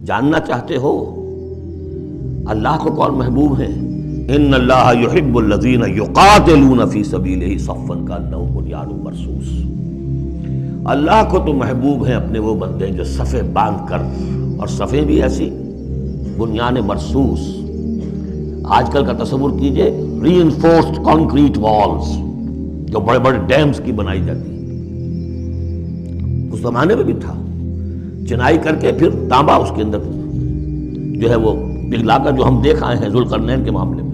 جاننا چاہتے ہو اللہ کو کون محبوب ہے؟ ان اللہ یحب الذین یقاتلون فی سبیلہ صفا کانہم بنیان مرصوص. اللہ کو تو محبوب ہیں اپنے وہ بندے جو صفیں باندھ کر، اور صفیں بھی ایسی بنیان مرصوص. آج کل کا تصور کیجئے ری انفورسڈ کانکریٹ والز جو بڑے بڑے ڈیمز کی بنائی جاتی ہیں. اس زمانے میں بھی تھا، چنائی کر کے پھر تانبا اس کے اندر جو ہے وہ پگھلا کر، جو ہم دیکھ آئے ہیں ذوالقرنین کے معاملے میں،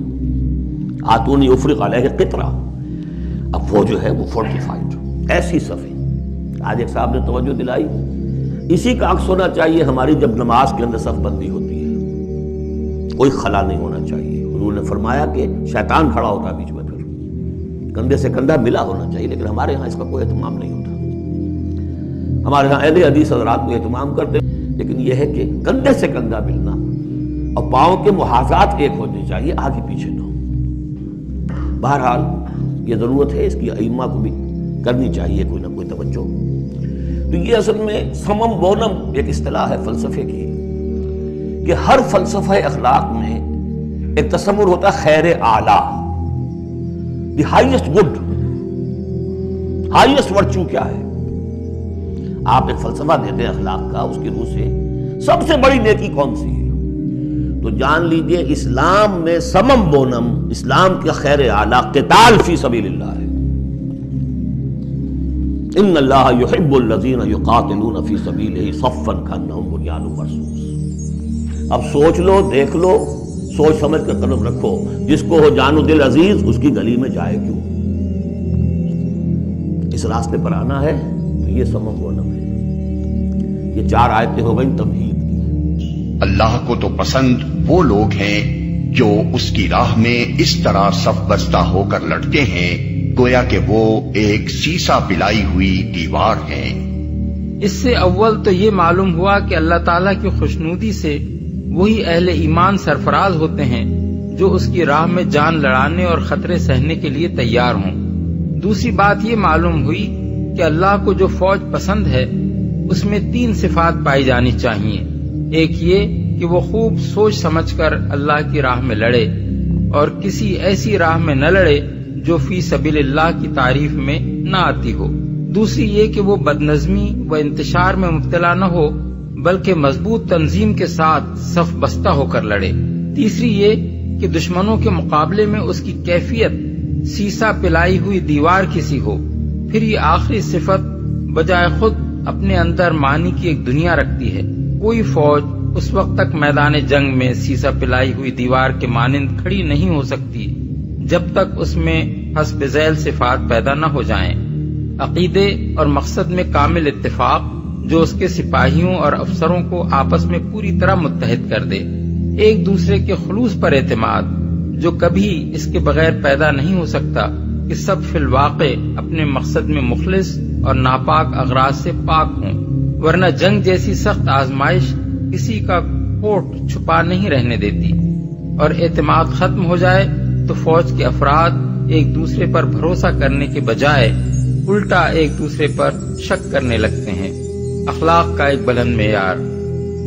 آتونی افرغ علیہ قطرہ. اب وہ جو ہے وہ فورٹیفائڈ ایسی صفیں. آج ایک صاحب نے توجہ دلائی، اسی کا عکس ہونا چاہیے ہماری جب نماز کے اندر صف بندی ہوتی ہے، کوئی خلا نہیں ہونا چاہیے. حضور نے فرمایا کہ شیطان کھڑا ہوتا ہے بیچ میں، پھر کندھے سے کندھا ملا ہونا چاہیے. لیکن ہمارے ہاں اس کا کوئی اہتمام نہیں ہوتا. ہمارے ہاں اہل حدیث حضرات کو اہتمام کرتے، لیکن یہ ہے کہ کندھے سے کندھا ملنا اور پاؤں کے محاذات ایک ہونے چاہیے، آگے پیچھے نہ. بہرحال یہ ضرورت ہے، اس کی ائمہ کو بھی کرنی چاہیے کوئی نہ کوئی توجہ. تو یہ اصل میں سمم بونم ایک اصطلاح ہے فلسفے کی، کہ ہر فلسفہ اخلاق میں ایک تصور ہوتا ہے خیر اعلیٰ، the highest good, highest virtue کیا ہے. آپ ایک فلسفہ دیتے ہیں اخلاق کا، اس کی روح سے سب سے بڑی نیکی کون سی ہے، تو جان لیجئے اسلام میں سمم بونم، اسلام کا خیر اعلیٰ قتال فی سبیل اللہ ہے. ان اللہ یحب الذین یقاتلون فی سبیلہ صفا کانہم بنیان مرصوص. اب سوچ لو، دیکھ لو، سوچ سمجھ کر قدم رکھو. جس کو ہو جان و دل عزیز، اس کی گلی میں جائے کیوں. اس راستے پر آنا ہے تو یہ سمم بونم ہے. یہ 4 آیتیں ہو گئیں تمہید کی. اللہ کو تو پسند وہ لوگ ہیں جو اس کی راہ میں اس طرح صف بستہ ہو کر لڑتے ہیں گویا کہ وہ ایک سیسا پلائی ہوئی دیوار ہے. اس سے اول تو یہ معلوم ہوا کہ اللہ تعالیٰ کی خوشنودی سے وہی اہل ایمان سرفراز ہوتے ہیں جو اس کی راہ میں جان لڑانے اور خطرے سہنے کے لیے تیار ہوں. دوسری بات یہ معلوم ہوئی کہ اللہ کو جو فوج پسند ہے اس میں 3 صفات پائی جانی چاہیے. ایک یہ کہ وہ خوب سوچ سمجھ کر اللہ کی راہ میں لڑے اور کسی ایسی راہ میں نہ لڑے جو فی سبیل اللہ کی تعریف میں نہ آتی ہو. دوسری یہ کہ وہ بدنظمی و انتشار میں مبتلا نہ ہو بلکہ مضبوط تنظیم کے ساتھ صف بستہ ہو کر لڑے. تیسری یہ کہ دشمنوں کے مقابلے میں اس کی کیفیت سیسا پلائی ہوئی دیوار کسی ہو. پھر یہ آخری صفت بجائے خود اپنے اندر معنی کی ایک دنیا رکھتی ہے. کوئی فوج اس وقت تک میدان جنگ میں سیسا پلائی ہوئی دیوار کے مانند کھڑی نہیں ہو سکتی جب تک اس میں حسب ذیل صفات پیدا نہ ہو جائیں. عقیدے اور مقصد میں کامل اتفاق جو اس کے سپاہیوں اور افسروں کو آپس میں پوری طرح متحد کر دے. ایک دوسرے کے خلوص پر اعتماد جو کبھی اس کے بغیر پیدا نہیں ہو سکتا کہ سب فی الواقع اپنے مقصد میں مخلص اور ناپاک اغراض سے پاک ہوں، ورنہ جنگ جیسی سخت آزمائش کسی کا کوٹ چھپا نہیں رہنے دیتی. اور اعتماد ختم ہو جائے تو فوج کے افراد ایک دوسرے پر بھروسہ کرنے کے بجائے الٹا ایک دوسرے پر شک کرنے لگتے ہیں. اخلاق کا ایک بلند معیار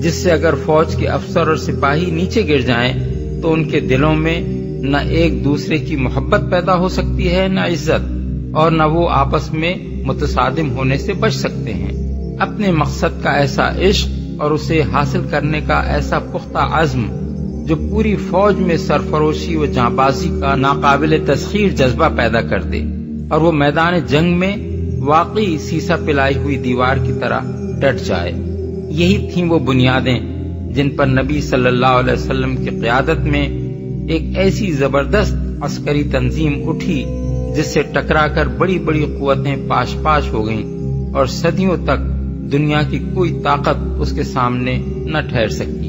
جس سے اگر فوج کے افسر اور سپاہی نیچے گر جائیں تو ان کے دلوں میں نہ ایک دوسرے کی محبت پیدا ہو سکتی ہے، نہ عزت، اور نہ وہ آپس میں متصادم ہونے سے بچ سکتے ہیں. اپنے مقصد کا ایسا عشق اور اسے حاصل کرنے کا ایسا پختہ عزم جو پوری فوج میں سرفروشی و جانبازی کا ناقابل تسخیر جذبہ پیدا کر دے اور وہ میدان جنگ میں واقعی سیسا پلائی ہوئی دیوار کی طرح ڈٹ جائے. یہی تھیں وہ بنیادیں جن پر نبی صلی اللہ علیہ وسلم کی قیادت میں ایک ایسی زبردست عسکری تنظیم اٹھی جس سے ٹکرا کر بڑی بڑی قوتیں پاش پاش ہو گئیں اور صدیوں تک دنیا کی کوئی طاقت اس کے سامنے نہ ٹھہر سکتی.